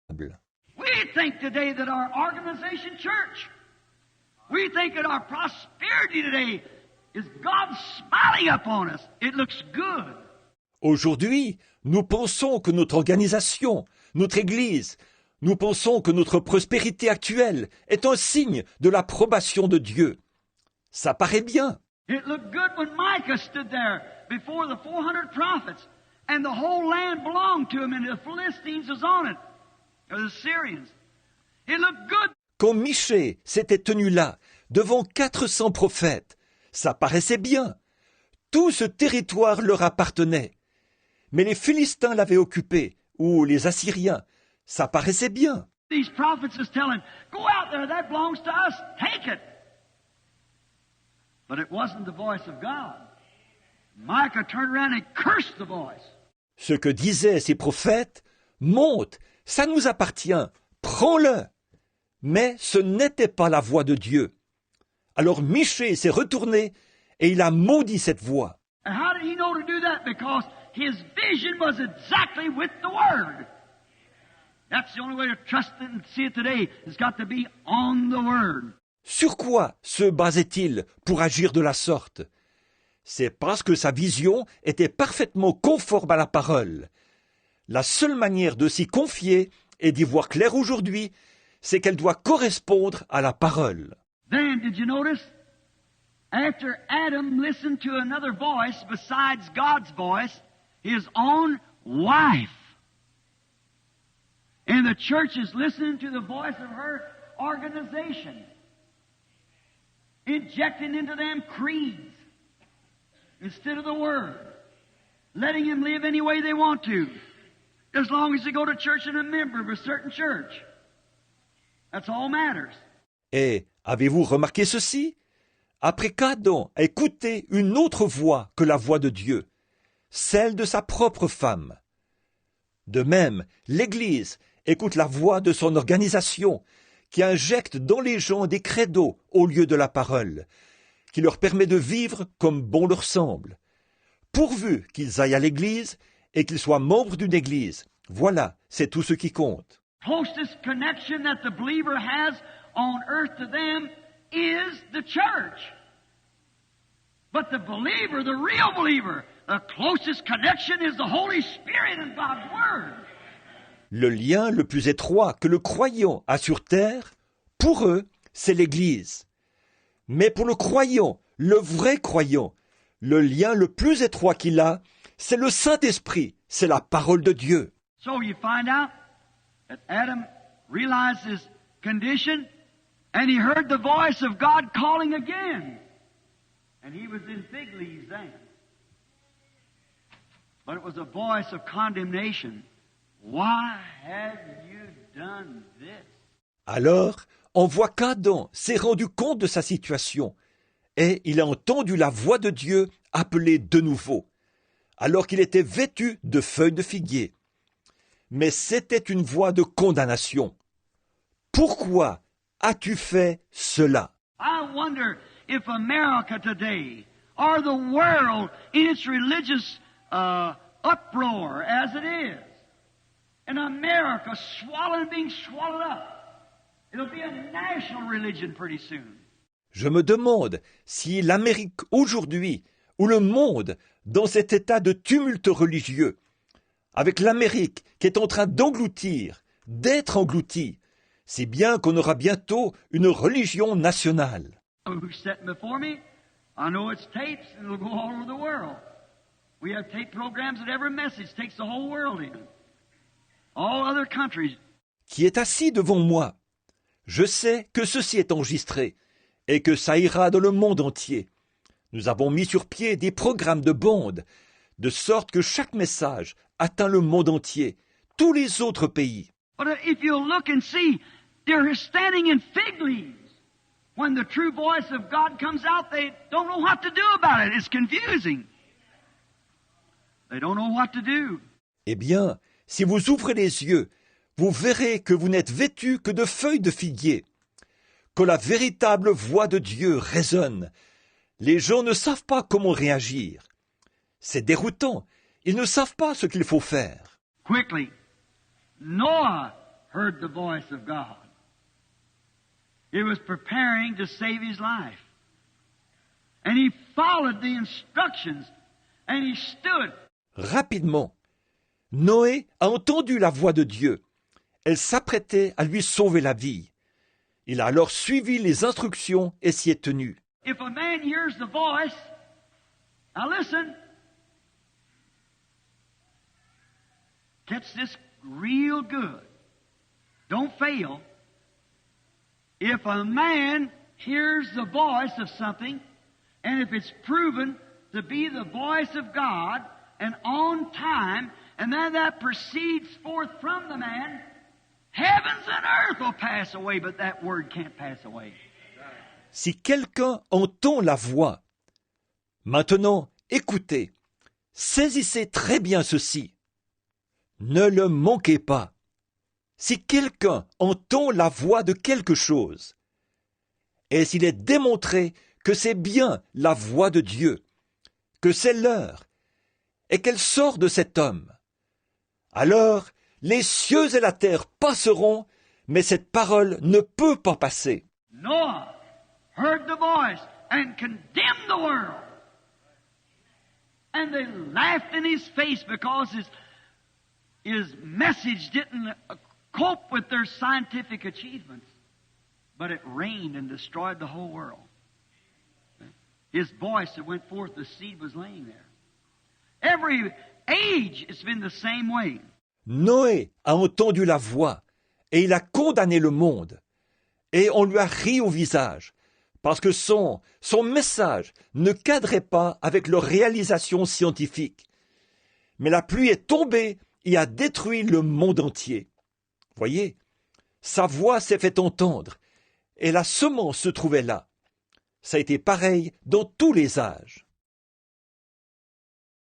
We think today that our organization church, we think that our prosperity today is God smiling upon us. It looks good. Aujourd'hui, nous pensons que notre organisation, notre Église, nous pensons que notre prospérité actuelle est un signe de l'approbation de Dieu. Ça paraît bien. It looked good when Micah stood there before the 400 prophets, and the whole land belonged to him, and the Philistines was on it, or the Syrians. It looked good. Quand Michée s'était tenu là, devant 400 prophètes, ça paraissait bien. Tout ce territoire leur appartenait. Mais les Philistins l'avaient occupé, ou les Assyriens. Ça paraissait bien. These prophets was telling, go out there, that belongs to us, take it. But it wasn't the voice of God. Micah turned around and cursed the voice. Ce que disaient ces prophètes, monte, ça nous appartient, prends-le. Mais ce n'était pas la voix de Dieu. Alors Michée s'est retourné et il a maudit cette voix. And how did he know to do that? Because his vision was exactly with the Word. That's the only way to trust it and see it today. It's got to be on the Word. Sur quoi se basait-il pour agir de la sorte? C'est parce que sa vision était parfaitement conforme à la parole. La seule manière de s'y confier et d'y voir clair aujourd'hui, c'est qu'elle doit correspondre à la parole. Then, did you notice? After Adam listened to another voice besides God's voice, his own wife. And the church is listening to the voice of her organization, injecting into them creeds instead of the Word, letting them live any way they want to, as long as they go to church and a member of a certain church. That's all matters. Et avez-vous remarqué ceci? Après qu'Adam a écouté une autre voix que la voix de Dieu, celle de sa propre femme. De même, l'Église écoute la voix de son organisation, qui injecte dans les gens des credos au lieu de la parole, qui leur permet de vivre comme bon leur semble. Pourvu qu'ils aillent à l'Église et qu'ils soient membres d'une Église, voilà, c'est tout ce qui compte. Closest connection that the believer has on earth to them is the church. But the believer, the real believer, the closest connection is the Holy Spirit and God's Word. Le lien le plus étroit que le croyant a sur terre, pour eux, c'est l'Église. Mais pour le croyant, le vrai croyant, le lien le plus étroit qu'il a, c'est le Saint-Esprit, c'est la parole de Dieu. So you find out that Adam realized his condition, and he heard the voice of God calling again. And he was in fig leaves then. But it was a voice of condemnation. Why have you done this? Alors, on voit qu'Adam s'est rendu compte de sa situation, et il a entendu la voix de Dieu appeler de nouveau, alors qu'il était vêtu de feuilles de figuier. Mais c'était une voix de condamnation. Pourquoi as-tu fait cela? I wonder if America today, or the world in its religious uproar as it is, and America being swallowed up, it'll be a national religion pretty soon. Je me demande si l'Amérique aujourd'hui, ou le monde, dans cet état de tumulte religieux, avec l'Amérique qui est en train d'engloutir, d'être engloutie, c'est bien qu'on aura bientôt une religion nationale. Who's sitting before me? I know it's tapes and it'll go all over the world. We have tape programs that every message takes the whole world in. All other countries. Qui est assis devant moi? Je sais que ceci est enregistré et que ça ira dans le monde entier. Nous avons mis sur pied des programmes de bande, de sorte que chaque message atteint le monde entier, tous les autres pays. But if you look and see, they're standing in fig leaves. When the true voice of God comes out, they don't know what to do about it. It's confusing. They don't know what to do. Eh bien, si vous ouvrez les yeux, vous verrez que vous n'êtes vêtus que de feuilles de figuier, que la véritable voix de Dieu résonne. Les gens ne savent pas comment réagir. C'est déroutant. Ils ne savent pas ce qu'il faut faire. Quickly, Noah heard the voice of God. It was preparing to save his life. And he followed the instructions, and he stood. Rapidement, Noé a entendu la voix de Dieu. Elle s'apprêtait à lui sauver la vie. Il a alors suivi les instructions et s'y est tenu. If a man hears the voice, now listen, catch this real good. Don't fail. If a man hears the voice of something, and if it's proven to be the voice of God, and on time, and then that proceeds forth from the man, heavens and earth will pass away, but that word can't pass away. Si quelqu'un entend la voix, maintenant écoutez, saisissez très bien ceci. Ne le manquez pas. Si quelqu'un entend la voix de quelque chose, et s'il est démontré que c'est bien la voix de Dieu, que c'est l'heure, et qu'elle sort de cet homme, alors les cieux et la terre passeront, mais cette parole ne peut pas passer. Noah heard the voice and condemned the world. And they laughed in his face because his message didn't cope with their scientific achievements. But it rained and destroyed the whole world. His voice that went forth, the seed was laying there. Every age it's been the same way. Noé a entendu la voix et il a condamné le monde. Et on lui a ri au visage parce que son message ne cadrait pas avec leurs réalisations scientifiques. Mais la pluie est tombée et a détruit le monde entier. Voyez, sa voix s'est fait entendre et la semence se trouvait là. Ça a été pareil dans tous les âges.